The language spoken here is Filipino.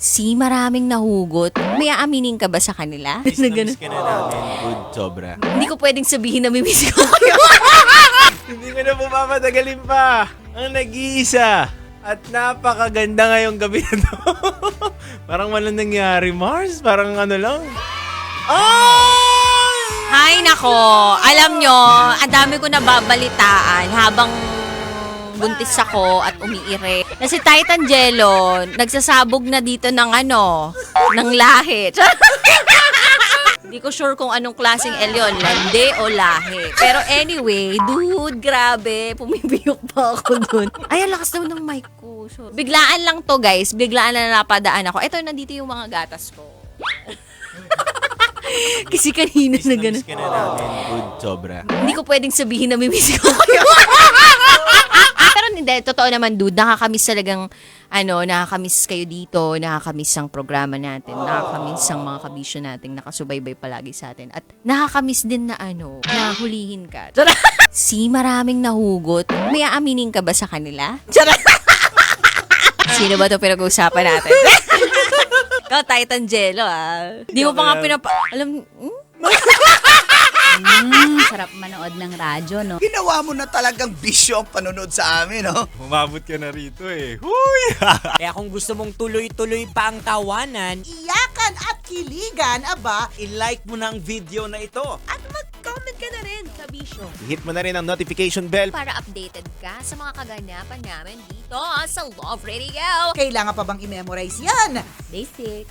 Maraming nahugot. May aaminin ka ba sa kanila? Miss na miss ka na namin. Good, sobra. Hindi ko pwedeng sabihin na mimiss ko kayo. Hindi ko na po papatagalin pa. Ang nag-iisa. At napakaganda ngayong gabi na to. Parang walang nangyari, Mars. Parang ano lang. Oh! Hay nako, alam nyo, ang dami ko nababalitaan habang buntis ako at umiire. Na si Titan Jello, nagsasabog na dito ng ng lahi. Hindi ko sure kung anong klaseng elyon, lande o lahi. Pero anyway, dude, grabe, pumipiyok pa ako dun. Ay, ang lakas daw ng mic ko. So, biglaan lang to, guys. Biglaan na napadaan ako. Ito, nandito yung mga gatas ko. Kasi kanina Miss na na gano'n. miss ka na namin. Good, sobra. Hindi ko pwedeng sabihin na mimiss ko kayo. Pero hindi, totoo naman dude, nakakamiss talagang, nakakamiss kayo dito, nakakamiss ang programa natin, nakakamiss ang mga kabisyo natin, nakasubaybay palagi sa atin. At nakakamiss din na hulihin ka. Maraming nahugot. May aaminin ka ba sa kanila? Sino ba ito pinag-uusapan natin? Ikaw, Titan Jello, Di mo pa nga Sarap manood ng radyo, no? Ginawa mo na talagang bisyo ang panonood sa amin, no? Umabot ka na rito eh. Huy! Kaya kung gusto mong tuloy-tuloy pa ang tawanan, Iyakan at kiligan, aba, i-like mo na ang video na ito. at mag-comment ka na rin, kabisyo. Hit mo na rin ang notification bell. para updated ka sa mga kaganapan namin dito sa Love Radio. Kailangan pa bang i-memorize yan? Basic.